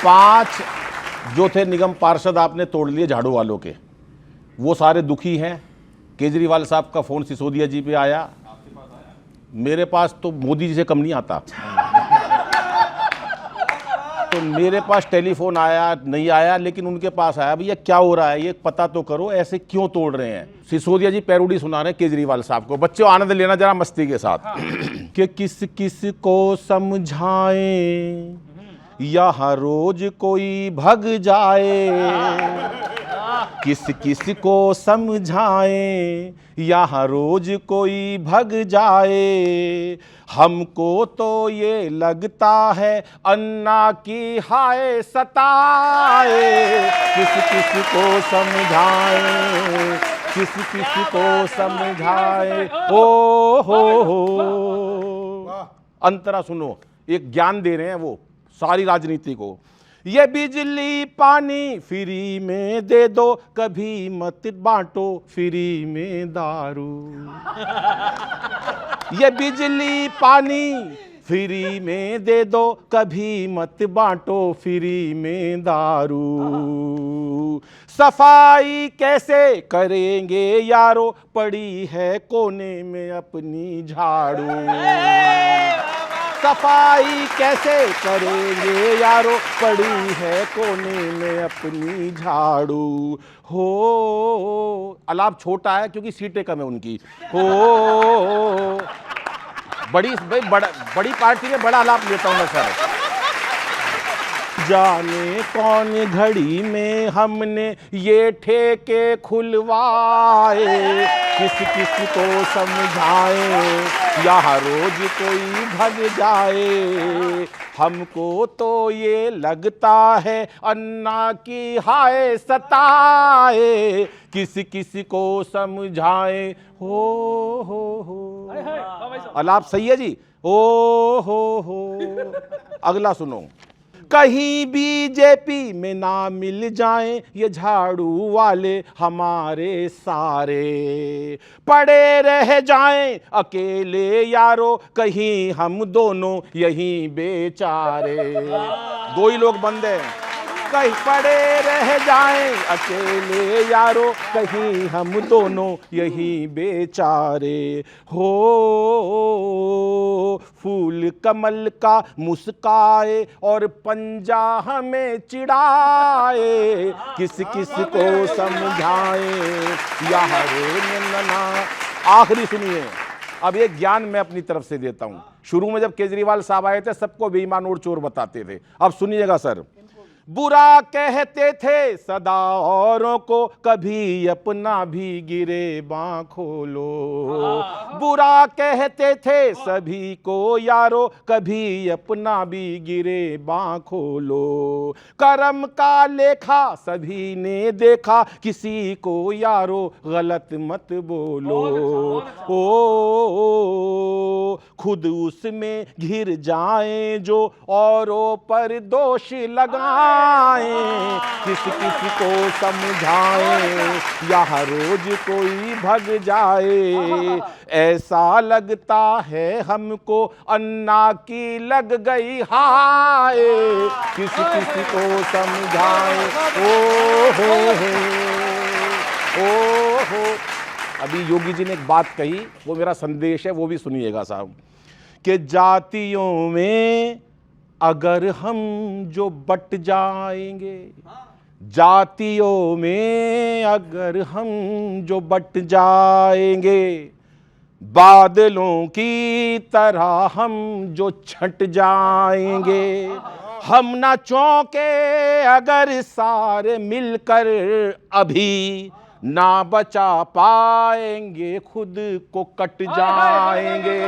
5 जो थे निगम पार्षद आपने तोड़ लिए झाड़ू वालों के, वो सारे दुखी हैं। केजरीवाल साहब का फोन सिसोदिया जी पे आया, मेरे पास तो मोदी जी से कम नहीं आता। तो मेरे पास टेलीफोन आया नहीं आया, लेकिन उनके पास आया, भैया क्या हो रहा है, ये पता तो करो, ऐसे क्यों तोड़ रहे हैं। सिसोदिया जी पैरोडी सुना रहे हैं केजरीवाल साहब को। बच्चों आनंद लेना जरा मस्ती के साथ। कि किस किस को समझाएं, यहाँ रोज कोई भग जाए। किस किस को समझाएं, यहाँ रोज कोई भग जाए। हमको तो ये लगता है अन्ना की हाय सताए। किस किस को समझाएं, किस किस को समझाए। ओ हो अंतरा सुनो, एक ज्ञान दे रहे हैं वो सारी राजनीति को। ये बिजली पानी फ्री में दे दो, कभी मत बांटो फ्री में दारू। ये बिजली पानी फ्री में दे दो, कभी मत बांटो फ्री में दारू। सफाई कैसे करेंगे यारो, पड़ी है कोने में अपनी झाड़ू। सफाई कैसे करेंगे यारो, पड़ी है कोने में अपनी झाड़ू। हो अलाप छोटा है क्योंकि सीटें कम है उनकी। हो बड़ी पार्टी में बड़ा अलाप लेता हूं मैं सर। जाने कौन घड़ी में हमने ये ठेके खुलवाए। किस किस को समझाएं, यहाँ रोज कोई भग जाए। हमको तो ये लगता है अन्ना की हाय सताए। किस किस को समझाएं। हो अलाप सही है जी। ओ हो अगला सुनो। कहीं बीजेपी में ना मिल जाएं ये झाड़ू वाले हमारे सारे। पड़े रह जाएं अकेले यारो, कहीं हम दोनों यहीं बेचारे। दो ही लोग बंद हैं। कहीं पड़े रह जाएं अकेले यारो, कहीं हम दोनों यहीं बेचारे। हो फूल कमल का मुस्काए और पंजा हमें चिढ़ाए। किस किस को समझाएं, यहाँ रे नन्ना। आखिरी सुनिए, अब एक ज्ञान मैं अपनी तरफ से देता हूं। शुरू में जब केजरीवाल साहब आए थे सबको बेईमान और चोर बताते थे। अब सुनिएगा सर। बुरा कहते थे सदा औरों को, कभी अपना भी गिरे बाँ खोलो। बुरा कहते थे सभी को यारो, कभी अपना भी गिरे बाँ खोलो। करम का लेखा सभी ने देखा, किसी को यारो गलत मत बोलो। ओ खुद उसमें घिर जाएं जो औरों पर दोष लगाएं। किस किस को समझाएं, यहाँ रोज कोई भग जाए। ऐसा लगता है हमको अन्ना की लग गई हाय। किस किस को समझाएं। ओ अभी योगी जी ने एक बात कही, वो मेरा संदेश है, वो भी सुनिएगा साहब। कि जातियों में अगर हम जो बट जाएंगे, जातियों में अगर हम जो बट जाएंगे, बादलों की तरह हम जो छट जाएंगे। हम ना चौंके अगर सारे मिलकर अभी, ना बचा पाएंगे खुद को कट जाएंगे।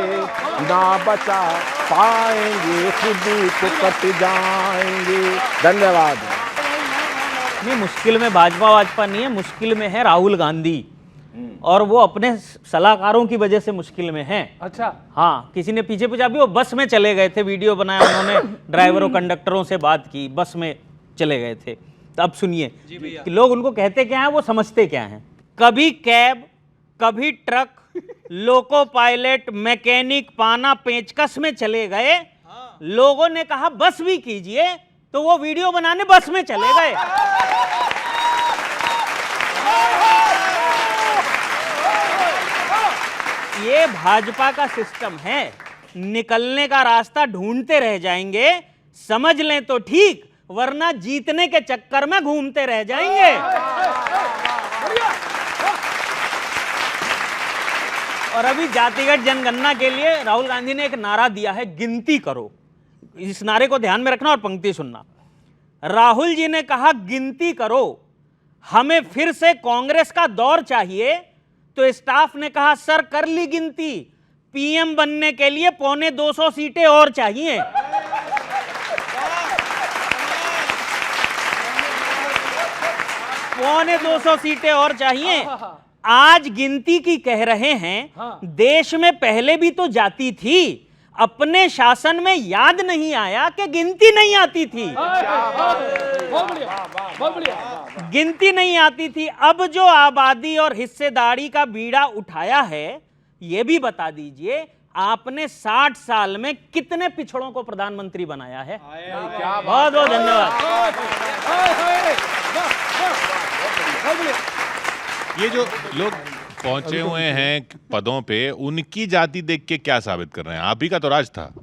ना बचा पाएंगे खुद को कट जाएंगे। धन्यवाद। नहीं, मुश्किल में भाजपा नहीं है, मुश्किल में है राहुल गांधी, और वो अपने सलाहकारों की वजह से मुश्किल में हैं। अच्छा, हाँ, किसी ने पीछे अभी वो बस में चले गए थे, वीडियो बनाया उन्होंने, ड्राइवरों कंडक्टरों से बात की, बस में चले गए थे। तो अब सुनिए कि लोग उनको कहते क्या हैं, वो समझते क्या हैं। कभी कैब, कभी ट्रक, लोको पायलट, मैकेनिक, पाना पेचकस में चले गए। लोगों ने कहा बस भी कीजिए, तो वो वीडियो बनाने बस में चले गए। ये भाजपा का सिस्टम है, निकलने का रास्ता ढूंढते रह जाएंगे, समझ लें तो ठीक, वरना जीतने के चक्कर में घूमते रह जाएंगे। और अभी जातिगत जनगणना के लिए राहुल गांधी ने एक नारा दिया है, गिनती करो। इस नारे को ध्यान में रखना और पंक्ति सुनना। राहुल जी ने कहा गिनती करो, हमें फिर से कांग्रेस का दौर चाहिए। तो स्टाफ ने कहा सर कर ली गिनती, पीएम बनने के लिए 225 सीटें और चाहिए। पौने 200 सीटें और चाहिए। आज गिनती की कह रहे हैं, देश में पहले भी तो जाती थी, अपने शासन में याद नहीं आया कि गिनती नहीं आती थी। गिनती नहीं आती थी। अब जो आबादी और हिस्सेदारी का बीड़ा उठाया है, यह भी बता दीजिए आपने 60 साल में कितने पिछड़ों को प्रधानमंत्री बनाया है। बहुत बहुत धन्यवाद। ये जो लोग पहुंचे हुए हैं पदों पे, उनकी जाति देख के क्या साबित कर रहे हैं? आप ही का तो राज था।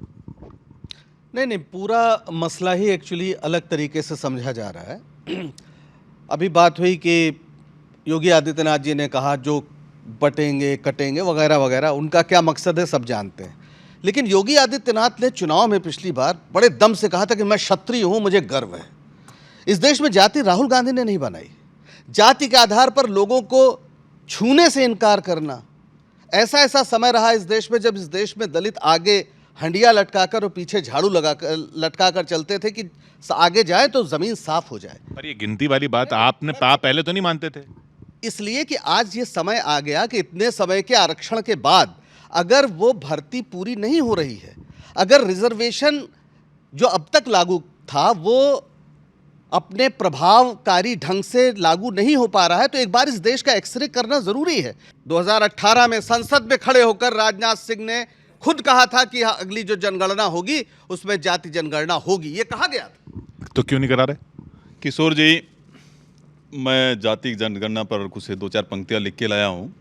नहीं, पूरा मसला ही एक्चुअली अलग तरीके से समझा जा रहा है। अभी बात हुई कि योगी आदित्यनाथ जी ने कहा जो बटेंगे कटेंगे वगैरह वगैरह, उनका क्या मकसद है सब जानते हैं। लेकिन योगी आदित्यनाथ ने चुनाव में पिछली बार बड़े दम से कहा था कि मैं क्षत्रिय हूँ, मुझे गर्व है। इस देश में जाति राहुल गांधी ने नहीं बनाई। जाति के आधार पर लोगों को छूने से इनकार करना, ऐसा समय रहा इस देश में जब इस देश में दलित आगे हंडिया लटकाकर और पीछे झाड़ू लटकाकर चलते थे कि आगे जाए तो जमीन साफ हो जाए। पर ये गिनती वाली बात आप पहले तो नहीं मानते थे? इसलिए कि आज ये समय आ गया कि इतने समय के आरक्षण के बाद अगर वो भर्ती पूरी नहीं हो रही है, अगर रिजर्वेशन जो अब तक लागू था वो अपने प्रभावकारी ढंग से लागू नहीं हो पा रहा है, तो एक बार इस देश का एक्सरे करना जरूरी है। 2018 में संसद में खड़े होकर राजनाथ सिंह ने खुद कहा था कि अगली जो जनगणना होगी उसमें जाति जनगणना होगी, ये कहा गया था। तो क्यों नहीं करा रहे? किशोर जी, मैं जाति जनगणना पर कुछ 2-4 पंक्तियाँ लिख के लाया हूँ।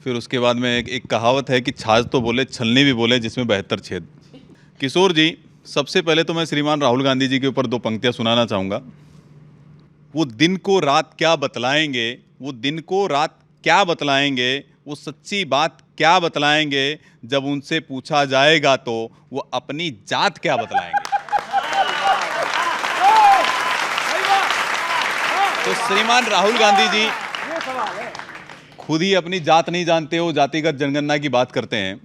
फिर उसके बाद में एक कहावत है कि छाछ तो बोले छलनी भी बोले जिसमें 72 छेद। किशोर जी, सबसे पहले तो मैं श्रीमान राहुल गांधी जी के ऊपर 2 पंक्तियाँ सुनाना चाहूँगा। वो दिन को रात क्या बतलाएंगे, वो दिन को रात क्या बतलाएंगे, वो सच्ची बात क्या बतलाएंगे, जब उनसे पूछा जाएगा तो वो अपनी जात क्या बतलाएंगे। तो श्रीमान राहुल गांधी जी खुद ही अपनी जात नहीं जानते हो, जातिगत जनगणना की बात करते हैं।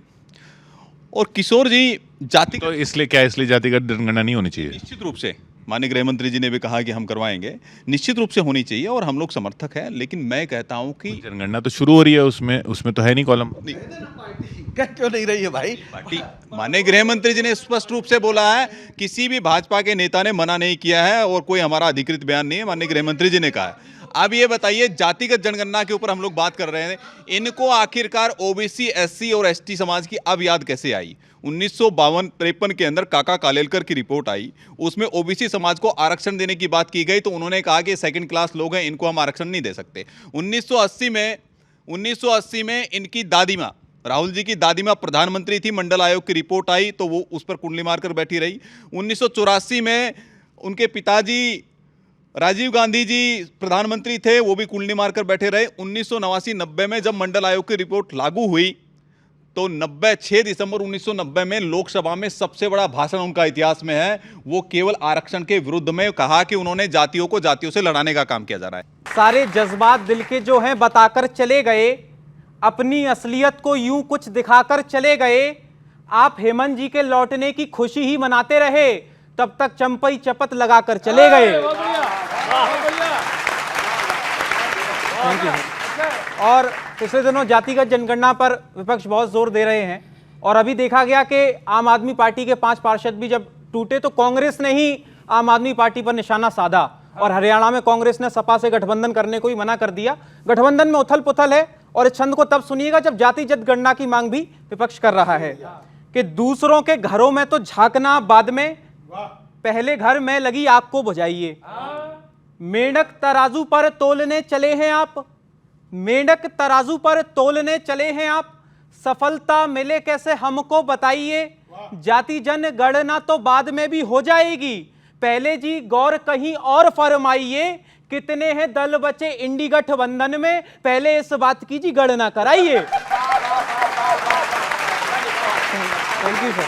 और किशोर जी, जाति तो इसलिए जातिगत जनगणना नहीं होनी चाहिए? निश्चित रूप से माननीय गृह मंत्री जी ने भी कहा कि हम करवाएंगे, निश्चित रूप से होनी चाहिए और हम लोग समर्थक हैं। लेकिन मैं कहता हूं कि जनगणना तो शुरू हो रही है, उसमें तो है नहीं कॉलम। क्यों नहीं रही है भाई? पार्टी माननीय गृह मंत्री जी ने स्पष्ट रूप से बोला है, किसी भी भाजपा के नेता ने मना नहीं किया है और कोई हमारा अधिकृत बयान नहीं है, माननीय गृह मंत्री जी ने कहा है। अब ये बताइए, जातिगत जनगणना के ऊपर हम लोग बात कर रहे हैं, इनको आखिरकार ओबीसी, एससी और एसटी समाज की अब याद कैसे आई? 1952-53 के अंदर काका कालेलकर की रिपोर्ट आई, उसमें ओबीसी समाज को आरक्षण देने की बात की गई, तो उन्होंने कहा कि सेकंड क्लास लोग हैं, इनको हम आरक्षण नहीं दे सकते। 1980 में इनकी दादी माँ, राहुल जी की दादी माँ प्रधानमंत्री थी, मंडल आयोग की रिपोर्ट आई तो वो उस पर कुंडली मारकर बैठी रही। 1984 में उनके पिताजी राजीव गांधी जी प्रधानमंत्री थे, वो भी कुंडली मारकर बैठे रहे। 1989-90 में जब मंडल आयोग की रिपोर्ट लागू हुई तो 6 दिसंबर 1990 में लोकसभा में सबसे बड़ा भाषण उनका इतिहास में है। वो केवल आरक्षण के विरुद्ध में कहा कि उन्होंने जातियों को जातियों से लड़ाने का काम किया जा रहा है। सारे जज्बात दिल के जो हैं बताकर चले गए, अपनी असलियत को यूं कुछ दिखाकर चले गए। आप हेमंत जी के लौटने की खुशी ही मनाते रहे, तब तक चंपई चपत लगाकर चले गए। Thank you. और पिछले दिनों जातिगत जनगणना पर विपक्ष बहुत जोर दे रहे हैं और अभी देखा गया कि आम आदमी पार्टी के 5 पार्षद भी जब टूटे तो कांग्रेस ने ही आम आदमी पार्टी पर निशाना साधा और हरियाणा में कांग्रेस ने सपा से गठबंधन करने को ही मना कर दिया। गठबंधन में उथल पुथल है और इस छंद को तब सुनिएगा जब जातिगत जनगणना की मांग भी विपक्ष कर रहा है कि दूसरों के घरों में तो झांकना बाद में, पहले घर में लगी आग को बुझाइए। मेंढक तराजू पर तोलने चले हैं आप, मेंढक तराजू पर तोलने चले हैं आप, सफलता मिले कैसे हमको बताइए। जाति जनगणना तो बाद में भी हो जाएगी, पहले जी गौर कहीं और फरमाइए। कितने हैं दल बचे इंडी गठबंधन में, पहले इस बात की जी गणना कराइए। Thank you sir.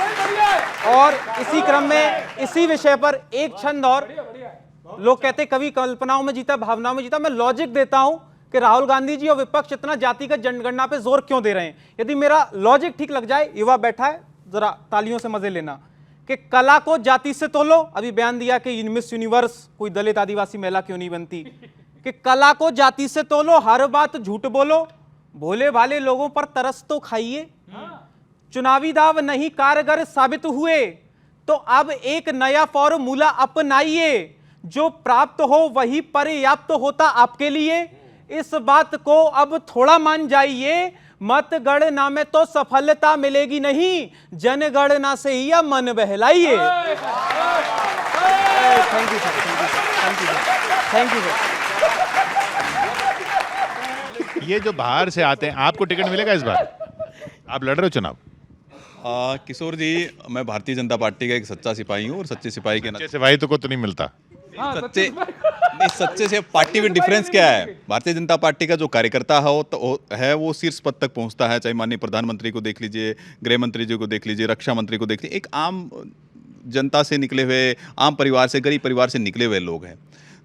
और इसी क्रम में इसी विषय पर एक छंद और, लोग कहते कवि कल्पनाओं में जीता भावनाओं में जीता, मैं लॉजिक देता हूं कि राहुल गांधी जी और विपक्ष इतना जातिगत जनगणना पे जोर क्यों दे रहे हैं। यदि मेरा लॉजिक ठीक लग जाए, युवा बैठा है जरा तालियों से मजे लेना, कि कला को जाति से तोलो। अभी बयान दिया कि मिस यूनिवर्स कोई दलित आदिवासी महिला क्यों नहीं बनती, कि कला को जाति से तोलो, हर बात झूठ बोलो, भोले भाले लोगों पर तरस तो खाइए। चुनावी दाव नहीं कारगर साबित हुए तो अब एक नया फॉर्मूला अपनाइए, जो प्राप्त हो वही पर्याप्त होता आपके लिए। इस बात को अब थोड़ा मान जाइए, मतगणना में तो सफलता मिलेगी नहीं, जनगणना से ही या मन बहलाइए। Thank you sir, thank you sir, thank you sir. ये जो बाहर से आते हैं, आपको टिकट मिलेगा इस बार? आप लड़ रहे हो चुनाव? किशोर जी, मैं भारतीय जनता पार्टी का एक सच्चा सिपाही हूँ और सच्चे सिपाही के नाते सिपाही तो को तो नहीं मिलता। सच्चे से पार्टी में डिफरेंस क्या है? भारतीय जनता पार्टी का जो कार्यकर्ता है वो शीर्ष पद तक पहुंचता है, चाहे माननीय प्रधानमंत्री को देख लीजिए, गृह मंत्री जी को देख लीजिए, रक्षा मंत्री को देख लीजिए, एक आम जनता से निकले हुए, आम परिवार से, गरीब परिवार से निकले हुए लोग हैं।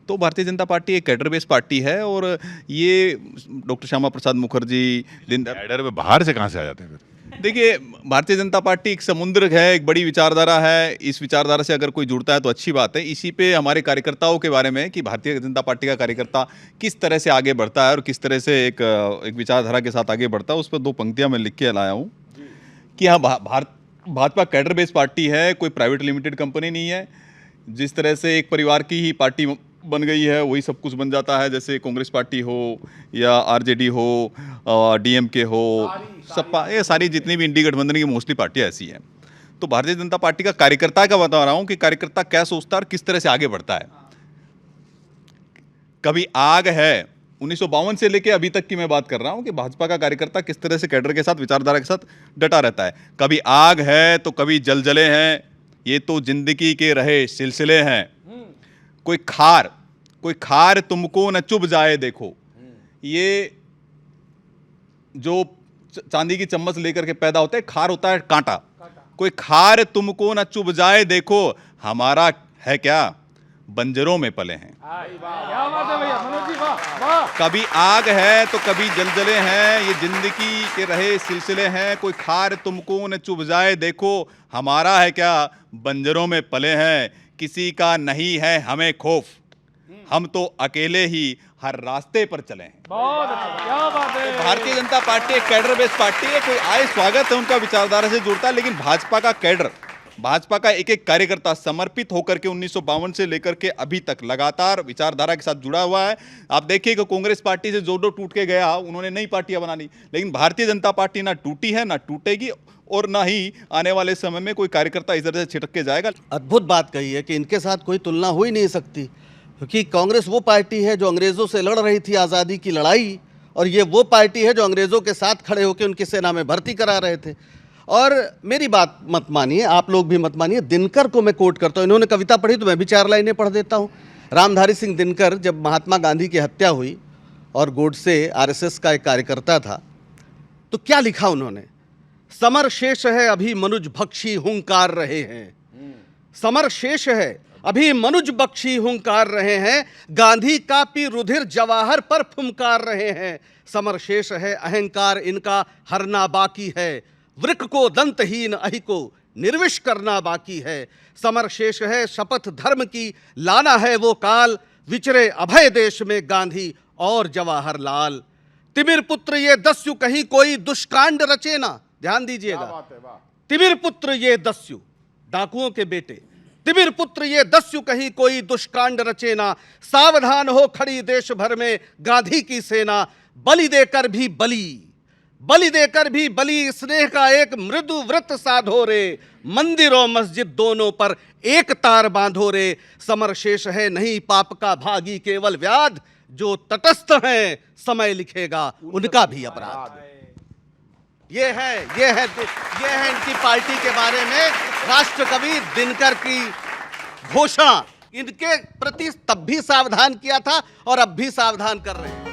तो भारतीय जनता पार्टी एक कैडर बेस्ड पार्टी है और ये डॉक्टर श्यामा प्रसाद मुखर्जी, कैडर में बाहर से कहाँ से आ जाते हैं फिर? देखिए, भारतीय जनता पार्टी एक समुद्र है, एक बड़ी विचारधारा है। इस विचारधारा से अगर कोई जुड़ता है तो अच्छी बात है। इसी पे हमारे कार्यकर्ताओं के बारे में कि भारतीय जनता पार्टी का कार्यकर्ता किस तरह से आगे बढ़ता है और किस तरह से एक विचारधारा के साथ आगे बढ़ता है, उस पर 2 पंक्तियां मैं लिख के लाया हूँ कि हाँ, भाजपा कैडर बेस्ड पार्टी है, कोई प्राइवेट लिमिटेड कंपनी नहीं है। जिस तरह से एक परिवार की ही पार्टी बन गई है वही सब कुछ बन जाता है, जैसे कांग्रेस पार्टी हो या आरजेडी हो, डीएमके हो, सपा, ये सारी जितनी भी इंडी गठबंधन की मोस्टली पार्टियां ऐसी हैं। तो भारतीय जनता पार्टी का कार्यकर्ता का बता रहा हूं कि कार्यकर्ता क्या सोचता है और किस तरह से आगे बढ़ता है। कभी आग है, 1952 से लेके अभी तक की मैं बात कर रहा हूं कि भाजपा का कार्यकर्ता किस तरह से कैडर के साथ, विचारधारा के साथ डटा रहता है। कभी आग है तो कभी जलजले हैं, ये तो जिंदगी के रहे सिलसिले हैं। कोई खार तुमको न चुभ जाए देखो, ये जो चांदी की चम्मच लेकर के पैदा होता है, खार होता है कांटा। कोई खार तुमको न चुभ जाए देखो, हमारा है क्या, बंजरों में पले हैं। कभी आग है तो कभी जलजले हैं, ये जिंदगी के रहे सिलसिले हैं। कोई खार तुमको न चुभ जाए देखो, हमारा है क्या, बंजरों में पले हैं। किसी का नहीं है हमें खौफ, हम तो अकेले ही हर रास्ते पर चले हैं। बहुत अच्छा, क्या बात है। तो भारतीय जनता पार्टी एक कैडर बेस्ड पार्टी है, कोई आए स्वागत है, उनका विचारधारा से जुड़ता है। लेकिन भाजपा का कैडर, भाजपा का एक एक कार्यकर्ता समर्पित होकर के 1952 से लेकर के अभी तक लगातार विचारधारा के साथ जुड़ा हुआ है। आप देखिए कि कांग्रेस पार्टी से जो टूट के गया, उन्होंने नई पार्टियां बना ली, लेकिन भारतीय जनता पार्टी ना टूटी है, ना टूटेगी और ना ही आने वाले समय में कोई कार्यकर्ता इस तरह से छिटक के जाएगा। अद्भुत बात कही है कि इनके साथ कोई तुलना हो ही नहीं सकती, क्योंकि कांग्रेस वो पार्टी है जो अंग्रेज़ों से लड़ रही थी आज़ादी की लड़ाई, और ये वो पार्टी है जो अंग्रेज़ों के साथ खड़े होकर उनकी सेना में भर्ती करा रहे थे। और मेरी बात मत मानिए, आप लोग भी मत मानिए, दिनकर को मैं कोट करता हूँ। इन्होंने कविता पढ़ी तो मैं भी 4 लाइनें पढ़ देता हूँ। रामधारी सिंह दिनकर, जब महात्मा गांधी की हत्या हुई और गोडसे आरएसएस का एक कार्यकर्ता था, तो क्या लिखा उन्होंने, समर शेष है अभी मनुज भक्षी हुंकार रहे हैं, समर शेष है अभी मनुज बख्शी हुंकार रहे हैं, गांधी कापी रुधिर जवाहर पर फुमकार रहे हैं। समर शेष है अहंकार इनका हरना बाकी है, वृक को दंतहीन अहि को निर्विश करना बाकी है। समर शेष है शपथ धर्म की लाना है वो काल, विचरे अभय देश में गांधी और जवाहर लाल। तिमिर पुत्र ये दस्यु कहीं कोई दुष्कांड रचे ना, ध्यान दीजिएगा, तिमिर पुत्र ये दस्यु, डाकुओं के बेटे, तिमिर पुत्र ये दस्यु कहीं कोई दुष्कांड रचे ना, सावधान हो खड़ी देश भर में गांधी की सेना, बलि देकर भी बलि, बलि देकर भी बलि स्नेह का एक मृदु व्रत साधो रे, मंदिर और मस्जिद दोनों पर एक तार बांधो रे। समर शेष है नहीं पाप का भागी केवल व्याध, जो तटस्थ हैं समय लिखेगा उनका भी अपराध। ये है इनकी पार्टी के बारे में राष्ट्रकवि दिनकर की घोषणा। इनके प्रति तब भी सावधान किया था और अब भी सावधान कर रहे हैं।